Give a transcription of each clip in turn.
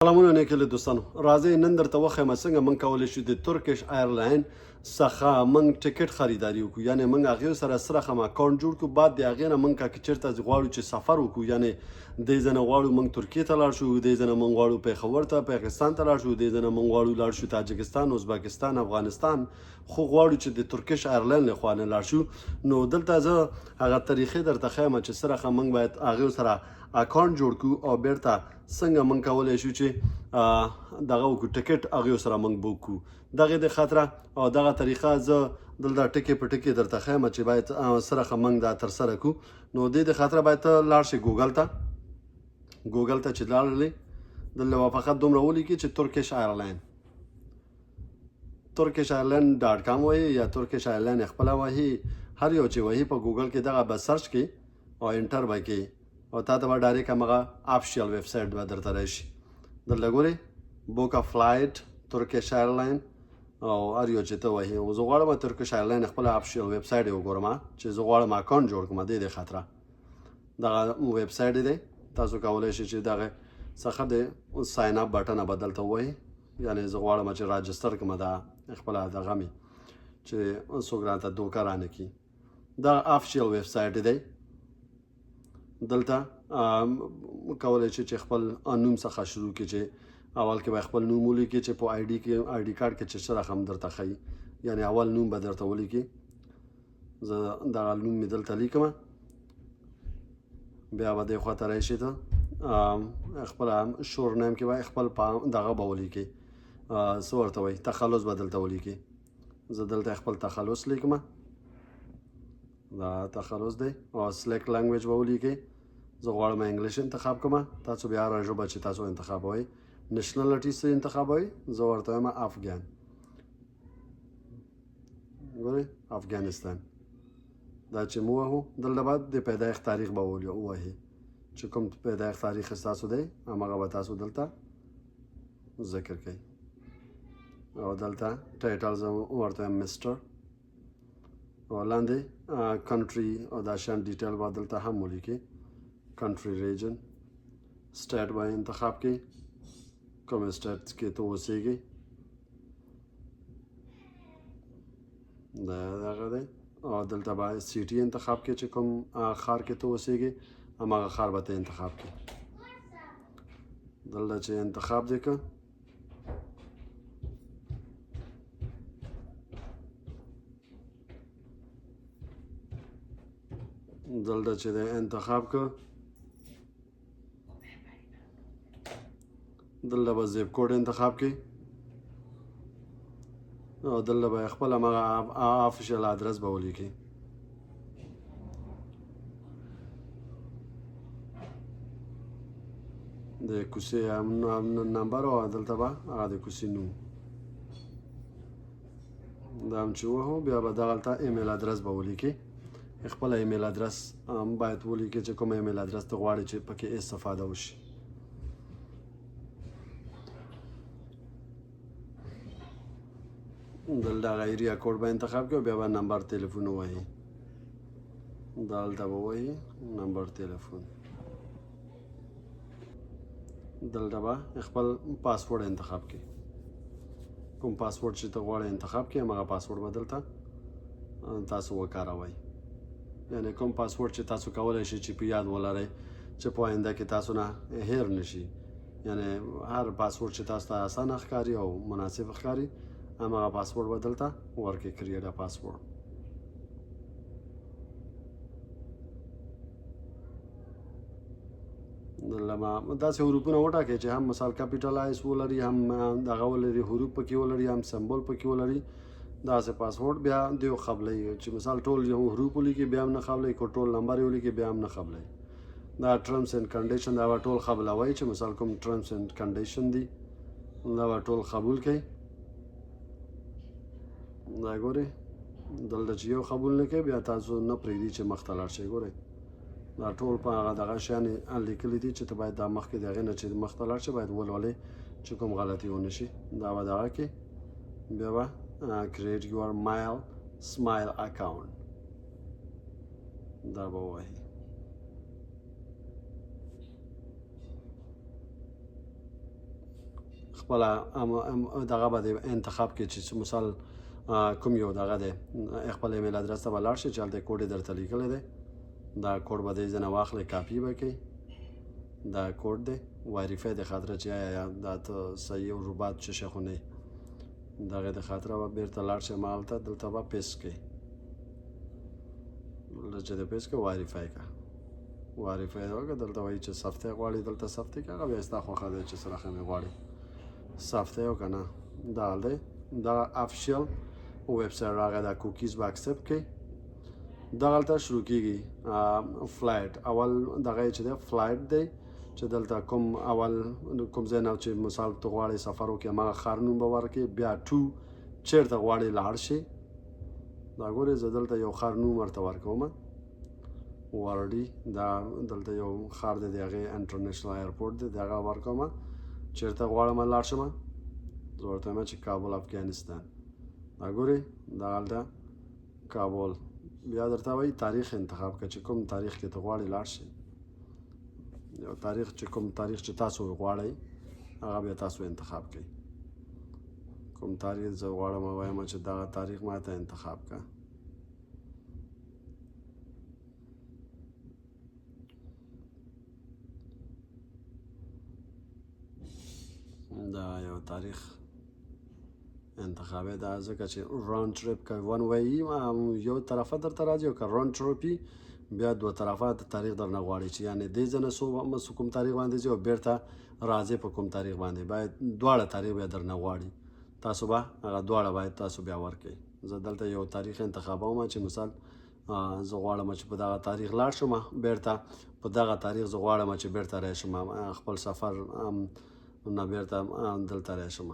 سلامونه نیکه دوستانو راځي نن درته وښیم څنګه موږ کولی شو د ترکیش ایرلاین څخه موږ ټیکټ خریداري وکړو یعنی موږ هغې سره سره اکاونټ جوړ کړو بعد د هغې نه موږ که چېرته غواړو چې سفر وکړو یعنی دې ځای نه غواړو موږ ترکیې ته لاړ شو دې ځای نه موږ غواړو پېښور ته پاکستان ته لاړ شو دې ځای نه موږ غواړو لاړ شو تاجکستان ازبکستان افغانستان خو غواړو چې د ترکیش ایرلاین له خوا نه لاړ شو نو دلته زه هغه طریقې درته ښیم چې سره موږ باید هغې سره اکاونټ جوړ کړو او بیرته څنګه موږ کولی شو چې دغه وکړو ټکټ هغې سره موږ بوک کړو دغې د خاطره او دغه طریقه زه دلته ټکې په ټکې درته ښیم چې باید سره موږ دا ترسره کړو نو دې د خاطره باید ته لاړ شې ګوګل ته چې لاړلې دلته به فقط دومره ولیکي چې ترکیش ایرلاین turkishAirline.com وایي یا ترکیش ایرلاین خپله وایي هر یو چې وایي په ګوګل کې دغه به سرچ کړي او انټر به کړي او تا ته به ډایرکټ همغه آفیشیل ویب سایټ به درته راشي دلته ګورې بوک ا فلایټ ترکیش ایرلاین او هر یو چې ته وایي زه غواړم ترکیش ایرلاین خپله آفیشیل ویب سایټ یې وګورم چې زه غواړم اکاونټ جوړ کړم دې خاطره دغه ویب سایټ دی تاسو کولی شئ چې دغه څخه د ساین اپ بټن به دلته ووایي یعنی زه غواړم چې راجستر کړم دا خپله دغه مې چې څوک راته دوکه رانه کړي دا آفیشیل ویب سایټ دی دلته کولی شي چې خپل نوم څخه شروع کړي چې اول کې به خپل نوم ولیکي چې په آی ډي کارډ کې چې سره هم درته ښیي یعنی اول نوم به درته ولیکي زه دغه نوم مې دلته لیکم بیا به دې خواته راشي ته خپل شور نیم کې به خپل دغه به ولیکي څه ورته وایي تخلص به دلته ولیکي زه دلته خپل تخلص لیکم دا تخلص دی او سلیکټ لنګویج به ولیکئ زه غواړم انګلیش انتخاب کړم تاسو بیا هره ژبه چې تاسو انتخابوئ نشنلټي څه انتخابوئ زه ورته وایم افغان ګورئ افغانستان دا چې مو ووهو دلته به د پیدایښت تاریخ به ووهي چې کوم پیدایښت تاریخ ستاسو دی هماغه به تاسو دلته ذکر کوئ او دلته ټایټل زه ورته وایم مسټر او لاندې کنټري او دا شان ډیټیل به دلته هم ولیکي کنټري ریجن سټیټ به انتخاب کړئ کوم سټیټ کې ته اوسیږئ دا دغه دی او دلته به سیټي انتخاب کړئ چې کوم ښار کې ته اوسیږئ هماغه ښار به ته انتخاب کړئ دلته چې انتخاب دې کړه دلته چې دی انتخاب کړه دلته به زیپ کوډ انتخاب کړئ او دلته به خپل همغه آفیشیل ادرس به ولیکئ د کوڅې نمبر او دلته به هغه د کوڅې نوم دا هم چې ووهو بیا به دغلته ایمیل ادرس به ولیکئ خپل ایمیل ادرس باید ولیکئ چې کوم ایمیل ادرس ته غواړئ چې پکې استفاده وشي دلته هغه ایریا کوډ به انتخاب کړئ بیا به نمبر تلیفون ووهئ دلته به ووهئ نمبر تلیفون دلته به خپل پاسورډ انتخاب کړئ کوم پاسورډ چې ته غواړئ انتخاب کړئ هماغه پاسورډ به دلته تاسو وکاروئ یعنی کوم پاسورډ چې تاسو کولی شئ چې په یاد ولرئ چې په آینده کې تاسو نه هیر نشي یعنی هر پاسورډ چې تاسو ته اسانه ښکاري او مناسب ښکاري هماغه پاسورډ به دلته ورکړئ کریټ ا پاسورډ داسې حروفونه وټاکئ چې هم مثال کیپیټلایز ولري هم دغه ولري حروف پکې ولري هم سمبول پکې ولري داسې پاسورډ بیا دیو قبلوي چې مثال ټول یو حروف ولیکي بیا هم نه قبلوي که ټول نمبر یې ولیکي بیا هم نه قبلوي دا ټرمز اینډ کنډیشن دا به ټول قبلوئ چې مثال کوم ټرمز اینډ کنډیشن دي دا به ټول قبول کړئ دا ګورئ دلته چې یو قبول نه کوي بیا تاسو نه پرېږدي چې مخته لاړ شئ ګورئ دا ټول په هغه دغه شیان لیکلي دي چې ته باید دا مخکې د هغې نه چې مخته لاړ شي باید ولولئ چې کوم غلطي ونه شي دا به دغه کې بیا به create your smile account دا به ووایي خپل دغه به انتخاب کې چې مثال کوم یو دغه دی خپل ایمیل ادرس ته به لاړ شي چې هلته کوډ یې درته لیکلی دی دا کوډ به دی ځنه واخلئ کاپي به کوي دا کوډ دی وایریفای د خاطره چې آیا دا ته صحیح او رباط څه شی خو نه وي دغې د خاطره به بیرته لاړ شئ همالته دلته به پیسټ کوئ دلته چې د پیسټ کوئ وایریفای که وایریفای وکړه دلته وایي چې صفتۍ غواړي دلته صفتۍ که هغه بیا ستا خوښه دی چې څه رقم یې غواړي صفتۍ او که نه دا حال دی دا افیشیل ویبسایټ راغی دا کوکیز به اکسپټ کوي دغلته شروع کیږي فلایټ اول دغه چې دی فلایټ دی چې دلته کوم اول کوم ځای نه چې مثال ته غواړې سفر وکړې هماغه ښار نوم به ورکړې بیا ټو چېرته غواړې لاړ شي دا ګورې زه دلته یو ښار نوم ورته ورکوم وارډي دا دلته یو ښار دی د هغې انټرنیشنل ایرپورټ دی د هغه ورکوم چېرته غواړم لاړ شم زه ورته وایم چې کابل افغانستان دا ګورې دغلته کابل بیا درته وایي تاریخ انتخاب کړه چې کوم تاریخ کې ته غواړې لاړ شي یو تاریخ چې کوم تاریخ چې تاسو غواړئ هغه بیا تاسو انتخاب کړئ کوم تاریخ زه غواړم وایم چې دغه تاریخ ما ته انتخاب کړه دا یو تاریخ انتخابي دا ځکه چې راوند ټریپ که ون وی یو طرفه درته راځي او که راوند ټریپ وي بیا دوه طرفه تاریخ درنه غواړي چې یعنې دې ځای نه څو کوم تاریخ باندې ځي او بیرته راځي په کوم تاریخ باندې باید دواړه تاریخ بیا درنه غواړي تاسو به هغه دواړه باید تاسو بیا ورکړئ زه دلته یو تاریخ انتخابوم چې مثال زه غواړم چې په دغه تاریخ لاړ شم بیرته په دغه تاریخ زه غواړم چې بیرته راشم خپل سفر نه بیرته دلته راشم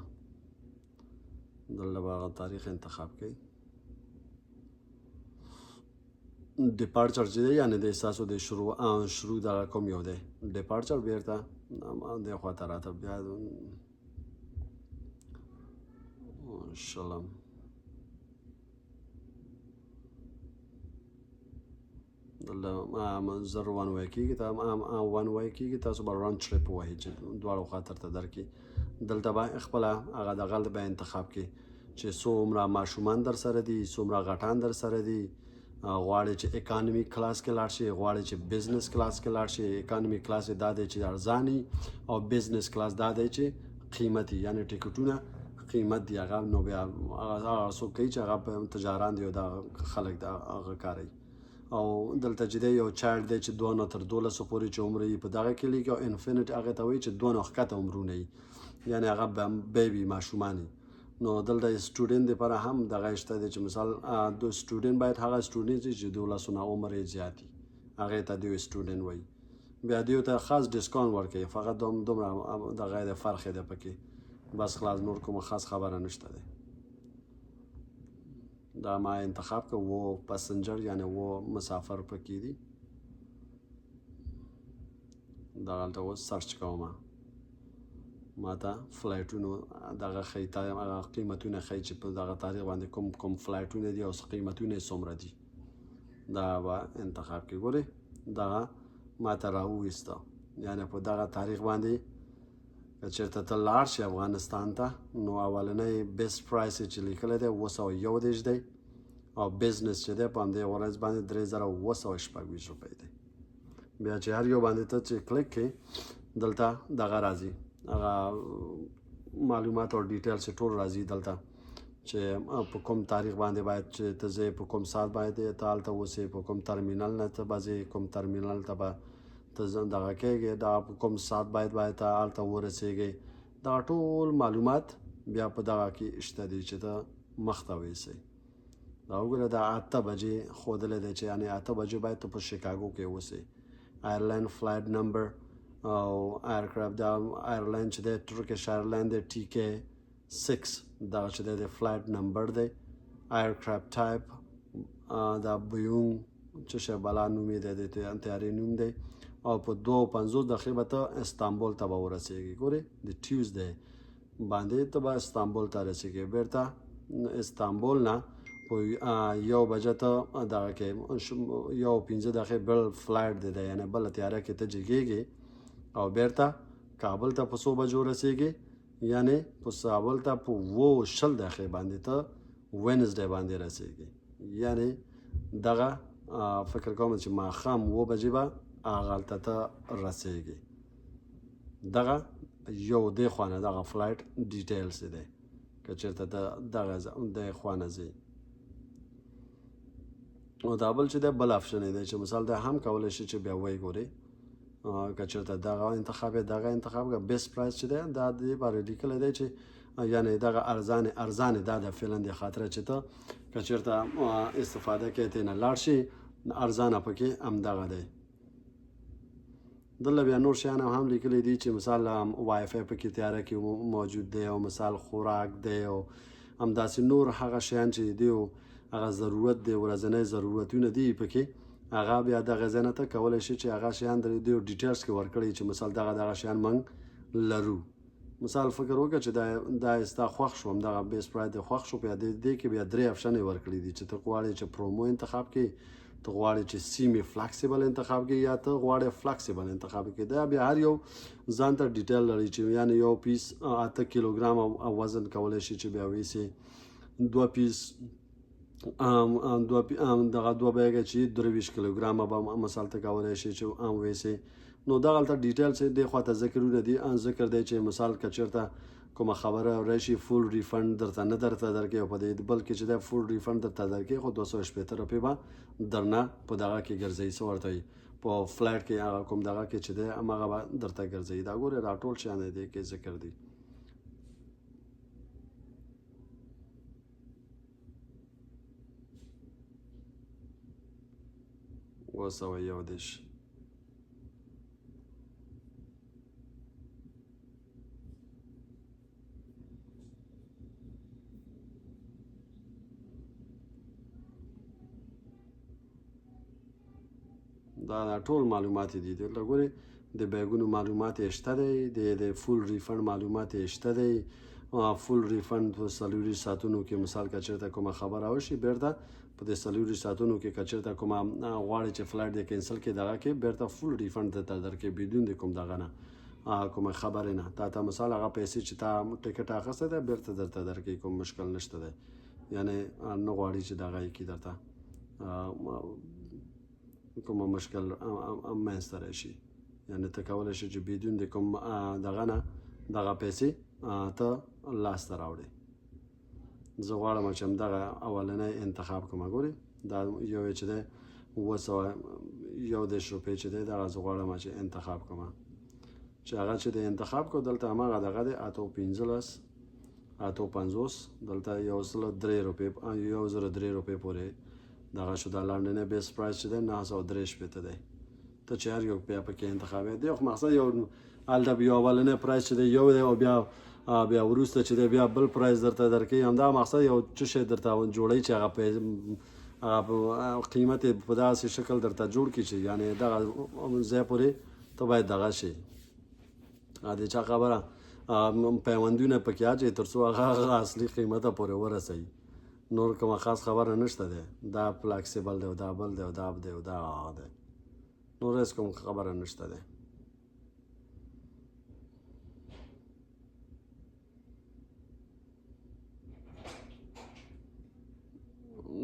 دلته به هغه تاریخ انتخاب کړئ ډیپارچر چې دی یعنې د ستاسو د شروع دغه کوم یو دی ډیپارچر بیرته دې خواته راته بیا شلم دلته زر ون وی کېږي ون وی کېږي تاسو به راوند ټریپ ووهئ چې دواړو خواته درته درکړي دلته به خپله هغه دغه به انتخاب کړي چې څومره ماشومان در سره دي څومره غټان در سره دي غواړي چې اکانومیک کلاس کې لاړ شي غواړي چې بزنس کلاس کې لاړ شي اکانومیک کلاس دا دی چې ارزاني او بزنس کلاس دا دی چې قیمتي یعنې ټیکټونه قیمت دی هغه نو بیا هغه څوک کوي چې هغه تجاران دي او دا خلک دا هغه کاروي او دلته چې دی یو چایلډ دی چې 2 نه تر 12 پورې چې عمر یې په دغه کې لیکي او انفینټ هغه ته وایي چې 2 نه ښکته عمرونه یي یعنې هغه بیبي ماشومان نو دلته سټوډنټ دپاره هم دغه شته دی چې مثال د سټوډنټ باید هغه سټوډنټ وي چې 12 نه عمر یې زیات وي هغې ته دوی سټوډنټ وایي بیا دوی ته خاص ډسکاونټ ورکوي فقط دومره دغه د فرق دی پکې بس خلاص نور کومه خاص خبره نشته دی دا ما انتخاب که و پسنجر یعنی و مسافر پکې دي دغلته اوس سرچ کوم ما ته فلایټونو دغه ښیي هغه قیمتونه ښیي چې په دغه تاریخ باندې کوم فلایټونه دي او قیمتونه یې څومره دي دا به انتخاب کړي ګورې دغه ما ته راوویسته یعنې په دغه تاریخ باندې که چېرته ته لاړ شي افغانستان ته نو اولنی بیسټ پرایس یې چې لیکلی دی 201 دی او بزنس چې دی په همدې ورځ باندې 3726 روپۍ دی بیا چې هر یو باندې ته چې کلیک کړې دلته دغه راځي هغه معلومات او ډیټیلز ټول راځي دلته چې په کوم تاریخ باندې باید چې ته ځې په کوم ساعت باندې ته هلته اوسې په کوم ترمینل نه ته به ځې کوم ترمینل ته به ته دغه کېږې دا په کوم ساعت باید ته هلته ورسېږې دا ټول معلومات بیا په دغه کې شته دي چې ته مخته ویسئ دا وګوره دا 8 بجې ښودلی دی چې یعنې 8 بجې باید ته په شیکاګو کې اوسې ایرلاین فلایټ نمبر او ایرکرافټ دا ایرلاین چې دی ټرکش ایرلاین دی TK 6 دغه چې دی د فلایټ نمبر دی ایرکرافټ ټایپ دا بیونګ چې شی بلا نوم یې دی د طیارې نوم دی او په 2:50 دقیقې به ته استانبول ته به ورسېږې ګورې د ټیوزډے باندې ته به استانبول ته رسېږې بیرته استانبول نه په 1 بجه ته دغه کې 1:15 دقیقې بل فلایټ دی یعنې بله تیاره کې ته جګېږې او بیرته کابل ته په 100 بجو رسېږې یعنی په سابل ته په 20 دقیقې باندې ته وینزډے باندې رسیږي. یعنی دغه فکر کوم چې ماښام 7 بجې به هغه هلته ته رسیږي. دغه یو دې خوا نه دغه فلایټ ډیټیلز دی که چېرته ته دغه دې خوا نه ځې. او دا بل چې دی بل آپشن یې دی چې مثال دا هم کولی شي چې بیا وایي ګورې که چېرته دغه انتخاب که بیسټ پرایس چې دی دا دې باره لیکلی دی چې یعنی دغه ارزانې دا د فعلا د خاطره چې ته که چېرته استفاده کوې ترې نه لاړ شي ارزانه پکې همدغه دی. دلته بیا نور شیان هم لیکلی دي چې مثال وای فای پکې تیاره کې موجود دی او مثال خوراک دی او همداسې نور هغه شیان چې دی او هغه ضرورت دی ورځنی ضرورتونه دي پکې هغه بیا دغه ځای نه ته کولی شي چې هغه شیان د دې ډیټیلز کې ورکړي چې مثال دغه شیان موږ لرو. مثال فکر وکړه چې دا ستا خوښ شو همدغه بیس پرایس دی خوښ شو بیا دې کې بیا 3 آپشن یې ورکړي دي چې ته غواړې چې پرومو انتخاب کړې ته غواړې چې سیمې فلکسیبل انتخاب کړې یا ته غواړې فلکسیبل انتخاب کړې. دا بیا هر یو ځان ته ډیټیل لري چې یعنی یو پیس 8 کیلوګرام او وزن کولی شي چې بیا ویسي 2 پیس دغه 2 بیګه چې 23 کیلوګرامه به مثال ته کولی شي چې ویسي. نو دغه هلته ډیټیل چې دې خواته ذکرونه دي ذکر دی چې مثال که چېرته کومه خبره راشي فول ریفند درته نه درته درکوي او په دې بلکې چې دا فول ریفند درته درکوي خو 280 روپۍ به درنه په دغه کې ګرځوي څه ورته وایي په فلایټ کې هغه کوم دغه کې چې دی همغه به درته ګرځوي. دا ګورې دا ټول شیان دې کې ذکر دي. وسوه یو دېرش دا ټول معلومات دي. دلته ګورې د بیګونو معلومات یې شته دی د فول ریفند معلومات یې شته دی. فول ریفند په 40 ساعتونو کې مثال که چېرته کومه خبره وشي بیرته په دې 40 ساعتونو کې که چېرته کومه غواړې چې فلایټ دې کینسل کړې دغه کې بیرته فول ریفند درته درکوي بدون د کوم دغه نه کومه خبرې نه تا ته مثال هغه پیسې چې تا ټکټ اخیستی دی بیرته درته درکوي کوم مشکل نشته دی. یعنی نه غواړي چې دغه یې کړي درته کومه مشکل منځته راشي. یعنی ته کولی شي چې بدون د کوم دغه نه دغه پیسې ته لاسته راوړې. زه غواړم چې همدغه اولنی انتخاب کوم. ګورې دا یو چې دی 201 روپۍ چې دی دغه زه غواړم چې انتخاب کوم چې هغه چې د انتخاب کو دلته همغه دغه دی 815 دلته 103 روپۍ پورې دغه شو. دا لنډنی بیس پرایس چې دی 963 دی. ته چې هر یو بیا پکې انتخاب دی خو مقصد یو هلته یو اولنی پرایس چې دی یو دی او بیا وروسته چې دی بیا بل پرایس درته درکوي. همدا مقصد یو څه شی درته جوړوي چې هغه قیمت یې په داسې شکل درته جوړ کړي چې یعنې دغه ځای پورې ته باید دغه شي د چا خبره پیوندونه پکې اچوي تر څو هغه اصلي قیمته پورې ورسوي. نور کومه خاص خبره نشته دی. دا فلکسیبل دی او دا بل دی او دا دی او دا دی نور هېڅ کوم خبره نشته دی.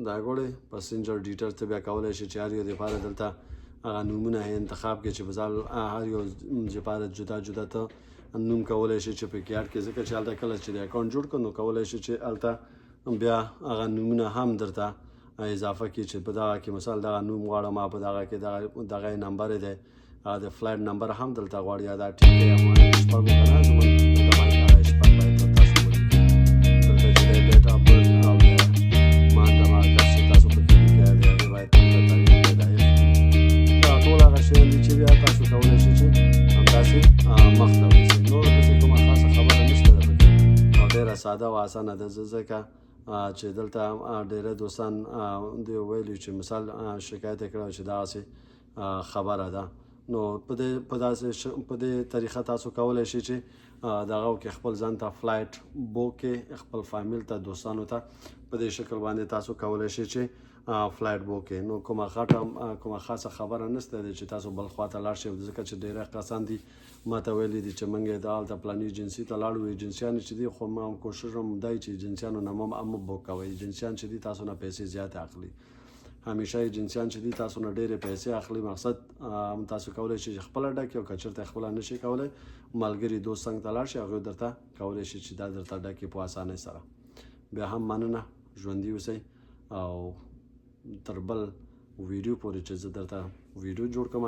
دا ګورې پسنجر ډیټیلز ته بیا کولی شي چې هر یو دپاره دلته هغه نومونه انتخاب کړي چې مثال هر یو دپاره جدا جدا ته نوم کولی شي چې پکې اډ کړي ځکه چې هلته کله چې د اکاونټ جوړ کړو نو کولی شي چې هلته بیا هغه نومونه هم درته اضافه کړي چې په دغه کې مثال دغه نوم غواړم په دغه کې دغه نمبر دی د فلایټ نمبر هم دلته غواړي یا دا ټیک دی شپږ که نه زموږ دغه شپږ باید تاسو ولیکئ دلته چې دی ډیټ اف برث او ما دغه کس چې تاسو پکې لیکئ د هغې باید دلته تاریخ پیدایښت دا ټول هغه شیان دي چې بیا تاسو کولی شئ چې همداسې مخته ویسئ. نور داسې کومه خاصه خبره نشته ده پکې او ډېره ساده او اسانه ده ځکه چې دلته ډېره دوستان دوی ویلي چې مثال شکایت یې کړی چې دغسې خبره ده. نو په دې طریقه تاسو کولی شئ چې دغه وکړئ خپل ځان ته فلایټ بوک کړئ خپل فامیل ته دوستانو ته په دې شکل باندې تاسو کولی شئ چې فلایټ بوک کړئ. نو کومه خاصه خبره نشته دی چې تاسو بل خوا ته لاړ شئ، ځکه چې ډېری کسان دي ما ته ویلي دي چې موږ یې دالته پلاني ایجنسي ته لاړو. ایجنسیان چې دي خو ما کوشش هم دی چې ایجنسیانو نه مه بوک کوئ. ایجنسیان چې دي تاسو نه پیسې زیاتې اخلي. همیشه ایجنسیان چې دي تاسو نه ډېرې پیسې اخلي. مقصد تاسو کولی شئ چې خپله ډکې او که چېرته یې خپله نشئ کولی، ملګري دوست څنګ ته لاړ شئ، هغوی درته کولی شي چې دا درته ډکې په اسانۍ سره. بیا هم مننه، ژوندي اوسئ او تر بل ویډیو پورې چې زه درته ویډیو جوړ کړم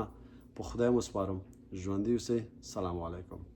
په خدای مو سپارم. ژوندي اوسئ. سلام علیکم.